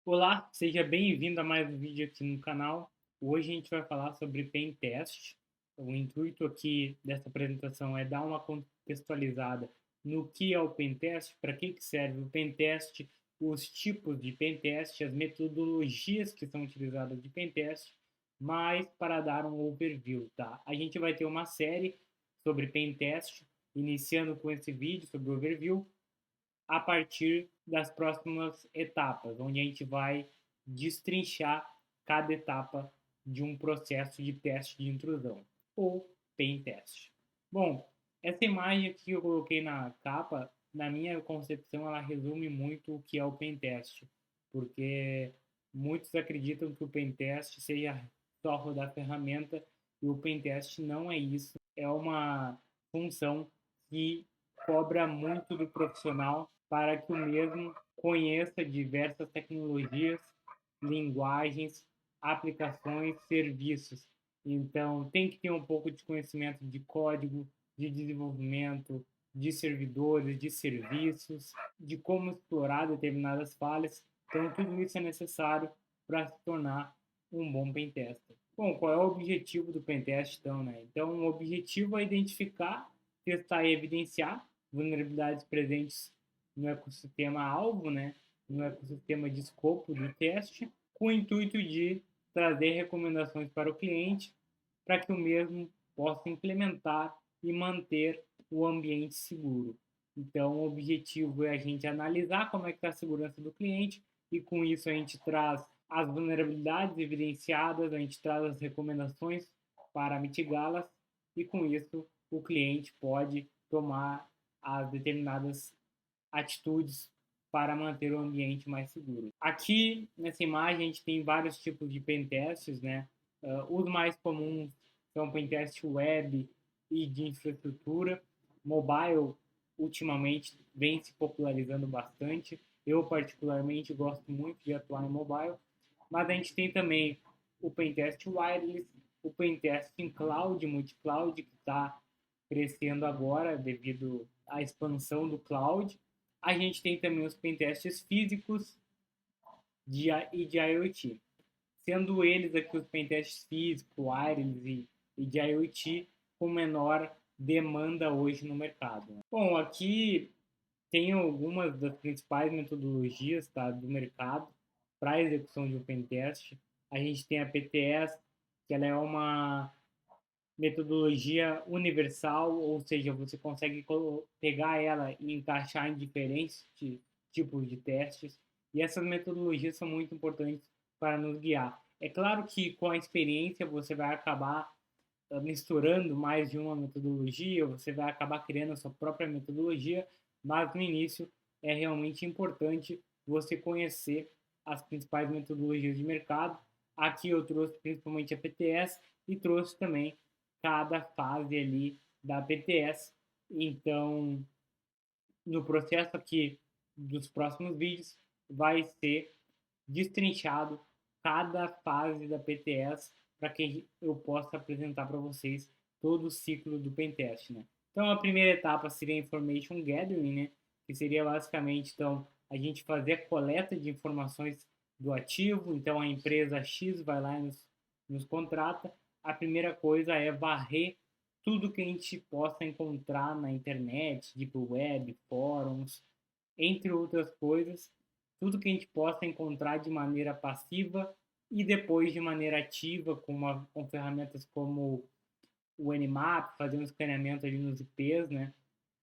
Olá, seja bem-vindo a mais um vídeo aqui no canal. Hoje a gente vai falar sobre Pen Test. O intuito aqui dessa apresentação é dar uma contextualizada no que é o Pen Test, para que serve o Pen Test, os tipos de Pen Test, as metodologias que são utilizadas de Pen Test, mas para dar um overview, tá? A gente vai ter uma série sobre Pen Test, iniciando com esse vídeo sobre o overview, a partir das próximas etapas, onde a gente vai destrinchar cada etapa de um processo de teste de intrusão, ou pen test. Bom, essa imagem aqui que eu coloquei na capa, na minha concepção, ela resume muito o que é o pen test, porque muitos acreditam que o pen test seja só rodar a ferramenta, e o pen test não é isso, é uma função que cobra muito do profissional para que o mesmo conheça diversas tecnologias, linguagens, aplicações, serviços. Então, tem que ter um pouco de conhecimento de código, de desenvolvimento, de servidores, de serviços, de como explorar determinadas falhas. Então, tudo isso é necessário para se tornar um bom pentester. Bom, qual é o objetivo do pentest, então, né? Então, o objetivo é identificar, testar e evidenciar vulnerabilidades presentes no ecossistema alvo, né, no ecossistema de escopo do teste, com o intuito de trazer recomendações para o cliente para que o mesmo possa implementar e manter o ambiente seguro. Então, o objetivo é a gente analisar como é que está a segurança do cliente e com isso a gente traz as vulnerabilidades evidenciadas, a gente traz as recomendações para mitigá-las e com isso o cliente pode tomar as determinadas atitudes para manter o ambiente mais seguro. Aqui nessa imagem a gente tem vários tipos de pentests, né? Os mais comuns são pentest web e de infraestrutura. Mobile ultimamente vem se popularizando bastante. Eu particularmente gosto muito de atuar em mobile, mas a gente tem também o pentest wireless, o pentest em cloud, multi-cloud, que está crescendo agora devido à expansão do cloud. A gente tem também os pentests físicos e de IoT. Sendo eles aqui os pentests físicos, wireless e de IoT com menor demanda hoje no mercado. Bom, aqui tem algumas das principais metodologias, tá, do mercado para a execução de um pentest. A gente tem a PTS, que ela é uma metodologia universal, ou seja, você consegue pegar ela e encaixar em diferentes tipos de testes, e essas metodologias são muito importantes para nos guiar. É claro que com a experiência você vai acabar misturando mais de uma metodologia, você vai acabar criando a sua própria metodologia, mas no início é realmente importante você conhecer as principais metodologias de mercado. Aqui eu trouxe principalmente a PTS e trouxe também cada fase ali da PTS. Então, no processo aqui dos próximos vídeos, vai ser destrinchado cada fase da PTS para que eu possa apresentar para vocês todo o ciclo do pentest, né? Então, a primeira etapa seria Information Gathering, né? Que seria basicamente, então, a gente fazer a coleta de informações do ativo. Então, a empresa X vai lá e nos contrata. A primeira coisa é varrer tudo que a gente possa encontrar na internet, tipo web, fóruns, entre outras coisas, tudo que a gente possa encontrar de maneira passiva e depois de maneira ativa, com ferramentas como o Nmap, fazer um escaneamento ali nos IPs, né,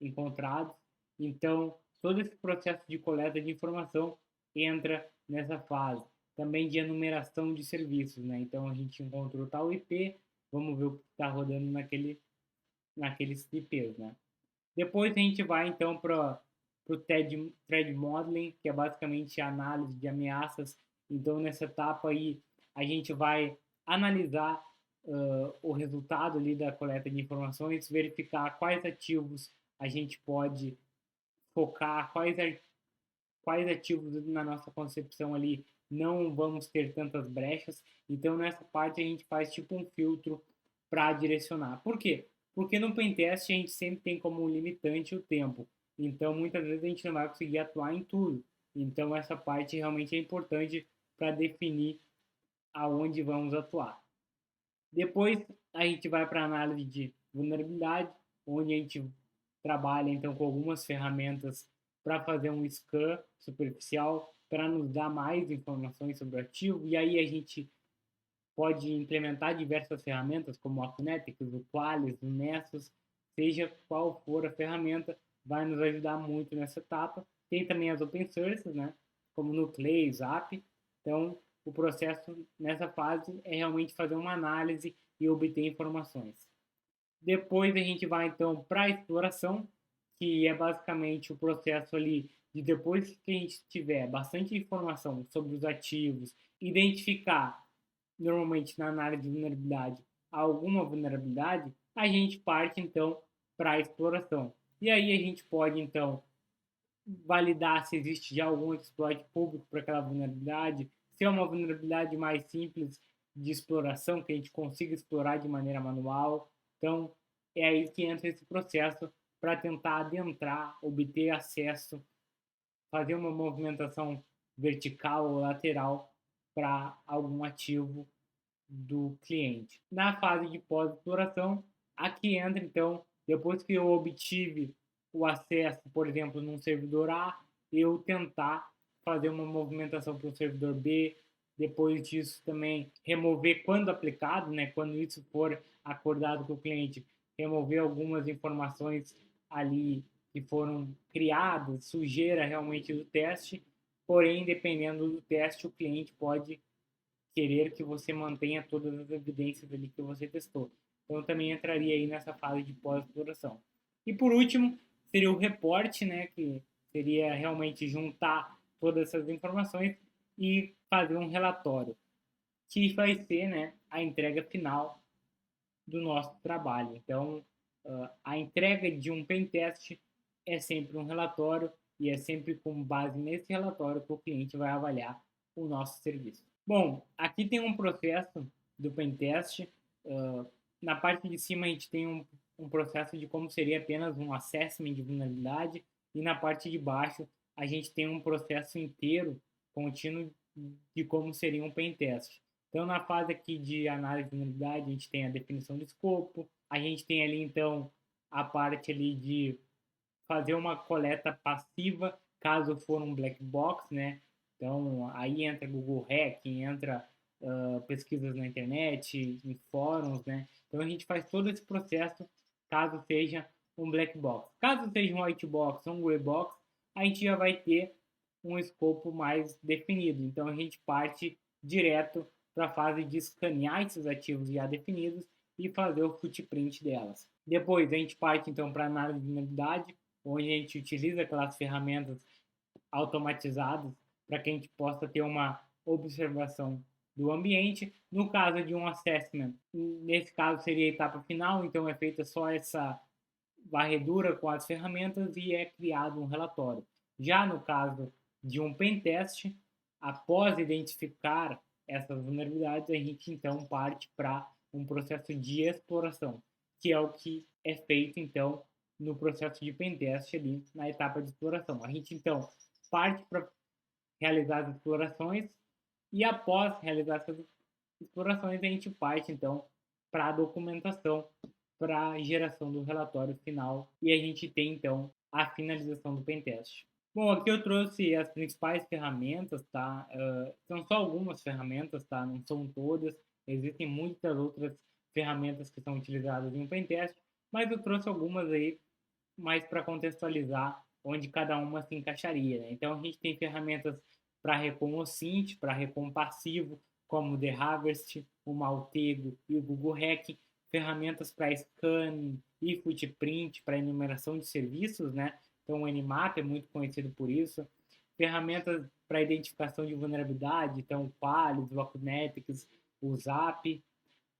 encontrados. Então, todo esse processo de coleta de informação entra nessa fase. Também de enumeração de serviços, né? Então, a gente encontrou tal IP, vamos ver o que está rodando naqueles IPs, né? Depois a gente vai então para o thread modeling, que é basicamente a análise de ameaças. Então nessa etapa aí a gente vai analisar o resultado ali da coleta de informações, verificar quais ativos a gente pode focar, quais ativos na nossa concepção ali não vamos ter tantas brechas. Então nessa parte a gente faz tipo um filtro para direcionar. Por quê? Porque no pentest a gente sempre tem como limitante o tempo. Então muitas vezes a gente não vai conseguir atuar em tudo. Então essa parte realmente é importante para definir aonde vamos atuar. Depois a gente vai para a análise de vulnerabilidade, onde a gente trabalha então com algumas ferramentas para fazer um scan superficial, para nos dar mais informações sobre o ativo, e aí a gente pode implementar diversas ferramentas, como o Acunetics, o Qualys, o Nessus, seja qual for a ferramenta, vai nos ajudar muito nessa etapa. Tem também as open sources, né, como Nuclei, Zap. Então, o processo nessa fase é realmente fazer uma análise e obter informações. Depois a gente vai então para a exploração, que é basicamente o processo ali de depois que a gente tiver bastante informação sobre os ativos, identificar normalmente na análise de vulnerabilidade alguma vulnerabilidade, a gente parte então para a exploração. E aí a gente pode então validar se existe já algum exploit público para aquela vulnerabilidade, se é uma vulnerabilidade mais simples de exploração, que a gente consiga explorar de maneira manual. Então, é aí que entra esse processo para tentar adentrar, obter acesso, fazer uma movimentação vertical ou lateral para algum ativo do cliente. Na fase de pós-exploração, aqui entra então, depois que eu obtive o acesso, por exemplo, num servidor A, eu tentar fazer uma movimentação para o servidor B, depois disso também remover quando aplicado, né, quando isso for acordado com o cliente, remover algumas informações ali que foram criadas, sujeira realmente do teste, porém, dependendo do teste, o cliente pode querer que você mantenha todas as evidências ali que você testou. Então também entraria aí nessa fase de pós-exploração. E por último, seria o reporte, né, que seria realmente juntar todas essas informações e fazer um relatório, que vai ser, né, a entrega final do nosso trabalho. Então, a entrega de um pentest é sempre um relatório e é sempre com base nesse relatório que o cliente vai avaliar o nosso serviço. Bom, aqui tem um processo do pentest. Na parte de cima a gente tem um processo de como seria apenas um assessment de vulnerabilidade e na parte de baixo a gente tem um processo inteiro, contínuo, de como seria um pentest. Então, na fase aqui de análise de vulnerabilidade, a gente tem a definição de escopo, a gente tem ali, então, a parte ali de fazer uma coleta passiva, caso for um black box, né? Então, aí entra Google Hacking, entra pesquisas na internet, em fóruns, né? Então, a gente faz todo esse processo, caso seja um black box. Caso seja um white box ou um gray box, a gente já vai ter um escopo mais definido. Então, a gente parte direto para a fase de escanear esses ativos já definidos e fazer o footprint delas. Depois, a gente parte, então, para análise de vulnerabilidade, onde a gente utiliza aquelas ferramentas automatizadas para que a gente possa ter uma observação do ambiente. No caso de um assessment, nesse caso seria a etapa final, então é feita só essa varredura com as ferramentas e é criado um relatório. Já no caso de um pentest, após identificar essas vulnerabilidades, a gente então parte para um processo de exploração, que é o que é feito então no processo de pentest ali na etapa de exploração. A gente então parte para realizar as explorações e após realizar essas explorações a gente parte então para a documentação, para a geração do relatório final e a gente tem então a finalização do pentest. Bom, aqui eu trouxe as principais ferramentas, tá? São só algumas ferramentas, tá? Não são todas. Existem muitas outras ferramentas que são utilizadas em um pentest, mas eu trouxe algumas aí mais para contextualizar onde cada uma se encaixaria, né? Então a gente tem ferramentas para recon OSINT, para recon passivo, como o The Harvest, o Maltego e o Google Hack, ferramentas para scanning e footprint, para enumeração de serviços, né? Então o Nmap é muito conhecido por isso. Ferramentas para identificação de vulnerabilidade, então o Qualys, o Acunetics, o Zap.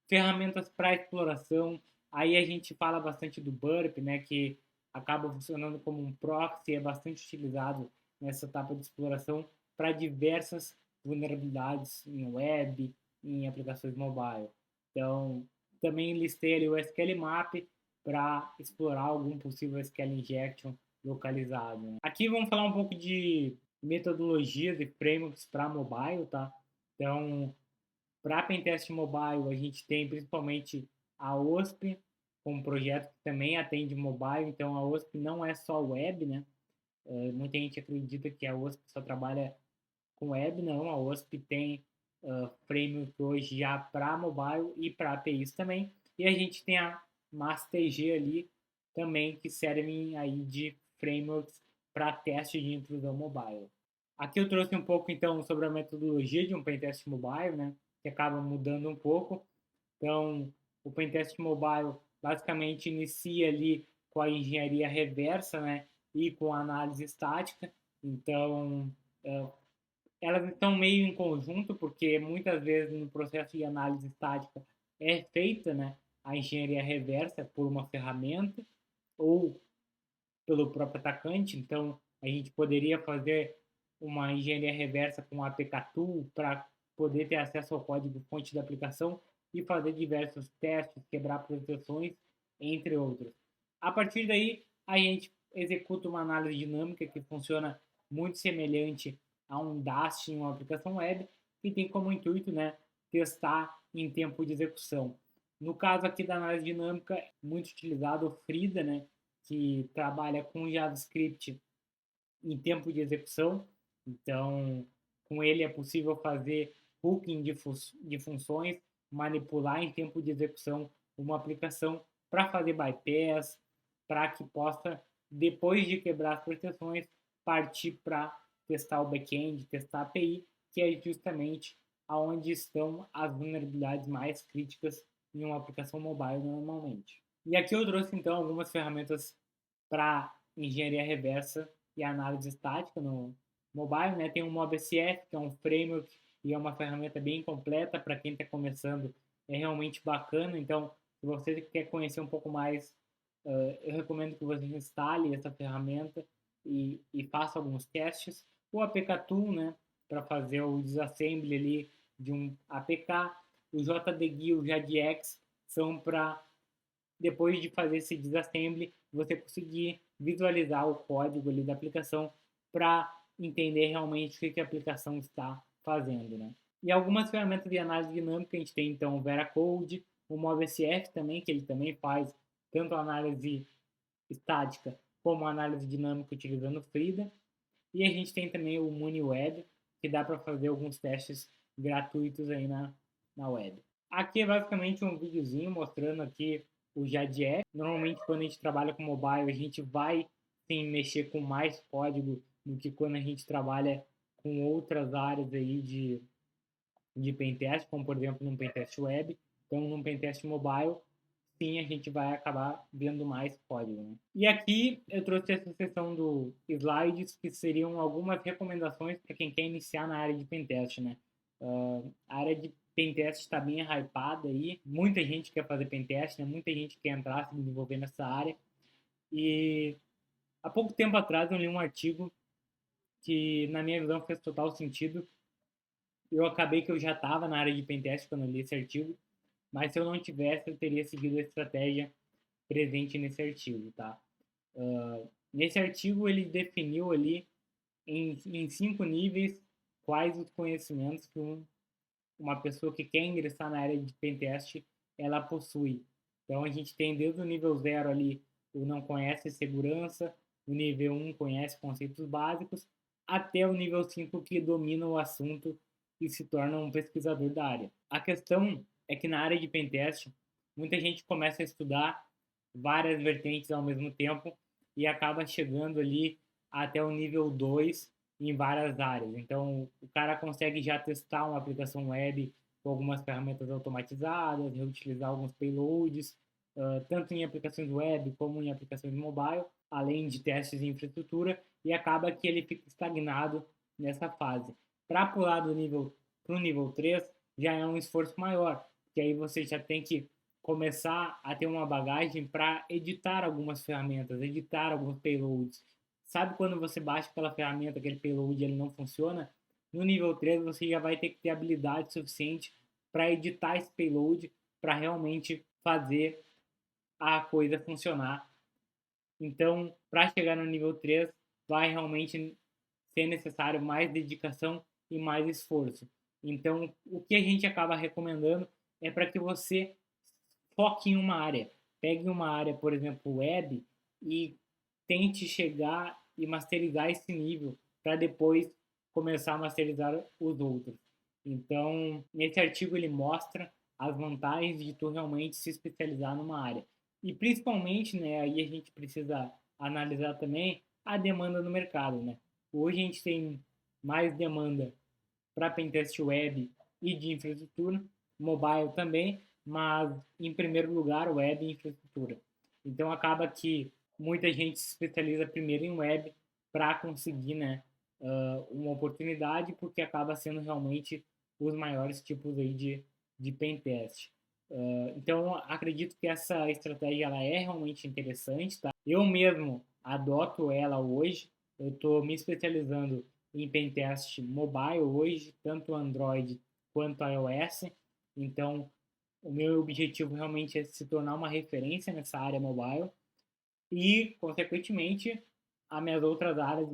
Ferramentas para exploração, aí a gente fala bastante do Burp, né, que acaba funcionando como um proxy, é bastante utilizado nessa etapa de exploração para diversas vulnerabilidades em web, em aplicações mobile. Então, também listei ali o SQL Map para explorar algum possível SQL injection localizado. Aqui vamos falar um pouco de metodologias e frameworks para mobile, tá? Então, para Pentest Mobile, a gente tem principalmente a OSP, como projeto que também atende mobile. Então, a OSP não é só web, né? Muita gente acredita que a OSP só trabalha com web, não. A OSP tem framework hoje já para mobile e para APIs também. E a gente tem a MassTG ali também, que servem aí de frameworks para teste de intrusão mobile. Aqui eu trouxe um pouco, então, sobre a metodologia de um pentest mobile, né? Que acaba mudando um pouco. Então, o pentest mobile basicamente inicia ali com a engenharia reversa, né? E com a análise estática. Então, elas estão meio em conjunto, porque muitas vezes no processo de análise estática é feita, né, a engenharia reversa por uma ferramenta ou pelo próprio atacante. Então, a gente poderia fazer uma engenharia reversa com a APK-Tool para poder ter acesso ao código-fonte da aplicação e fazer diversos testes, quebrar proteções, entre outros. A partir daí, a gente executa uma análise dinâmica que funciona muito semelhante a um Dast em uma aplicação web, que tem como intuito, né, testar em tempo de execução. No caso aqui da análise dinâmica, muito utilizado o Frida, né, que trabalha com JavaScript em tempo de execução. Então, com ele é possível fazer hooking de funções, manipular em tempo de execução uma aplicação para fazer bypass, para que possa, depois de quebrar as proteções, partir para testar o back-end, testar a API, que é justamente aonde estão as vulnerabilidades mais críticas em uma aplicação mobile normalmente. E aqui eu trouxe então algumas ferramentas para engenharia reversa e análise estática no mobile, né? Tem o MobSF, que é um framework e é uma ferramenta bem completa para quem está começando, é realmente bacana. Então, se você quer conhecer um pouco mais, eu recomendo que você instale essa ferramenta e faça alguns testes. O APK-Tool, né, para fazer o disassembly ali de um APK. O JDG e o JADX são para, depois de fazer esse disassembly, você conseguir visualizar o código ali da aplicação para entender realmente o que a aplicação está fazendo, né? E algumas ferramentas de análise dinâmica, a gente tem então o VeraCode, o MobSF também, que ele também faz tanto análise estática como análise dinâmica utilizando o Frida. E a gente tem também o MuniWeb, que dá para fazer alguns testes gratuitos aí na web. Aqui é basicamente um videozinho mostrando aqui o JDF. Normalmente quando a gente trabalha com mobile, a gente vai sim mexer com mais código do que quando a gente trabalha com outras áreas aí de pentest, como por exemplo num pentest web. Então num pentest mobile, sim, a gente vai acabar vendo mais código, né? E aqui eu trouxe essa seção do slides, que seriam algumas recomendações para quem quer iniciar na área de pentest, né? A área de pentest está bem hypada aí, muita gente quer fazer pentest, né? Muita gente quer entrar, se desenvolver nessa área. E há pouco tempo atrás eu li um artigo que, na minha visão, fez total sentido. Eu acabei que eu já estava na área de pentest quando eu li esse artigo, mas se eu não tivesse, eu teria seguido a estratégia presente nesse artigo, tá? Nesse artigo ele definiu ali em 5 níveis quais os conhecimentos que uma pessoa que quer ingressar na área de pentest ela possui. Então a gente tem desde o nível 0 ali o não conhece segurança, o nível 1 conhece conceitos básicos, até o nível 5 que domina o assunto e se torna um pesquisador da área. A questão é que na área de pentest muita gente começa a estudar várias vertentes ao mesmo tempo e acaba chegando ali até o nível 2 em várias áreas. Então, o cara consegue já testar uma aplicação web com algumas ferramentas automatizadas, reutilizar alguns payloads, tanto em aplicações web como em aplicações mobile, além de testes de infraestrutura, e acaba que ele fica estagnado nessa fase. Para pular do nível para o nível 3, já é um esforço maior, porque aí você já tem que começar a ter uma bagagem para editar algumas ferramentas, editar alguns payloads. Sabe quando você baixa aquela ferramenta, aquele payload, ele não funciona? No nível 3 você já vai ter que ter habilidade suficiente para editar esse payload para realmente fazer a coisa funcionar. Então, para chegar no nível 3, vai realmente ser necessário mais dedicação e mais esforço. Então, o que a gente acaba recomendando é para que você foque em uma área. Pegue uma área, por exemplo, web, e tente chegar e masterizar esse nível para depois começar a masterizar os outros. Então, nesse artigo ele mostra as vantagens de tu realmente se especializar numa área. E principalmente, né, aí a gente precisa analisar também a demanda no mercado, né? Hoje a gente tem mais demanda para pentest web e de infraestrutura, mobile também, mas em primeiro lugar web e infraestrutura. Então acaba que muita gente se especializa primeiro em web para conseguir, né, uma oportunidade, porque acaba sendo realmente os maiores tipos aí de pentest. Então acredito que essa estratégia ela é realmente interessante, tá? Eu mesmo adoto ela hoje. Eu estou me especializando em pentest mobile hoje, tanto Android quanto iOS. Então, o meu objetivo realmente é se tornar uma referência nessa área mobile e, consequentemente, as minhas outras áreas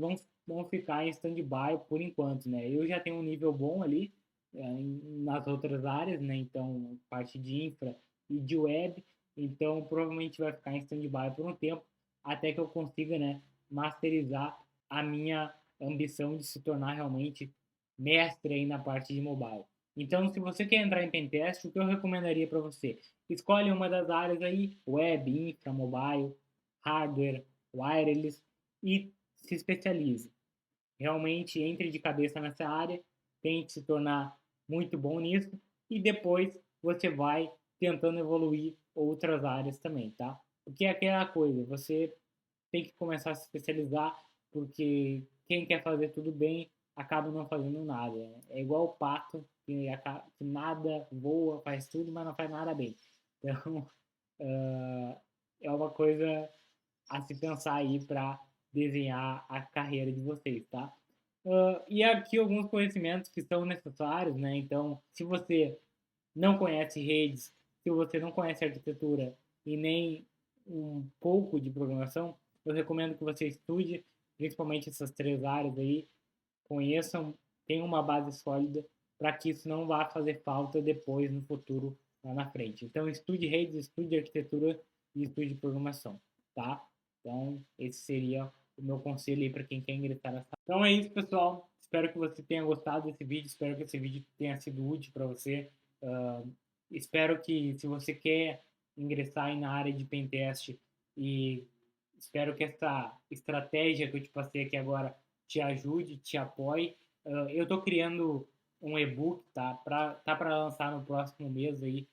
vão ficar em stand-by por enquanto, né? Eu já tenho um nível bom ali nas outras áreas, né? Então, parte de infra e de web, então provavelmente vai ficar em stand-by por um tempo até que eu consiga, né, masterizar a minha ambição de se tornar realmente mestre aí na parte de mobile. Então, se você quer entrar em pentest, o que eu recomendaria para você? Escolhe uma das áreas aí, web, infra, mobile, hardware, wireless e se especialize. Realmente entre de cabeça nessa área, tente se tornar muito bom nisso e depois você vai tentando evoluir outras áreas também, tá? Porque é aquela coisa, você tem que começar a se especializar, porque quem quer fazer tudo bem acaba não fazendo nada. É igual o pato, que nada voa, faz tudo, mas não faz nada bem. Então, é uma coisa a se pensar aí para desenhar a carreira de vocês, tá? E aqui alguns conhecimentos que são necessários, né? Então, se você não conhece redes, se você não conhece arquitetura e nem um pouco de programação, eu recomendo que você estude, principalmente essas três áreas aí, conheçam, tenham uma base sólida para que isso não vá fazer falta depois no futuro lá na frente. Então, estude redes, estude arquitetura e estude programação, tá? Então, esse seria o meu conselho aí para quem quer ingressar nessa. Então é isso, pessoal. Espero que você tenha gostado desse vídeo. Espero que esse vídeo tenha sido útil para você. Uh, espero que, se você quer ingressar aí na área de pentest, e espero que essa estratégia que eu te passei aqui agora te ajude, te apoie. Eu estou criando um e-book, tá? Para lançar no próximo mês aí,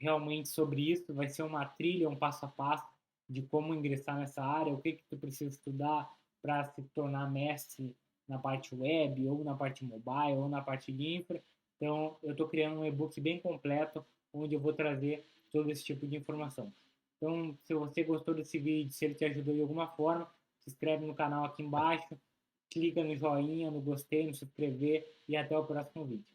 realmente sobre isso. Vai ser uma trilha, um passo a passo de como ingressar nessa área, o que que tu precisa estudar para se tornar mestre na parte web, ou na parte mobile, ou na parte de infra. Então, eu estou criando um e-book bem completo, onde eu vou trazer todo esse tipo de informação. Então, se você gostou desse vídeo, se ele te ajudou de alguma forma, se inscreve no canal aqui embaixo, clica no joinha, no gostei, no se inscrever e até o próximo vídeo.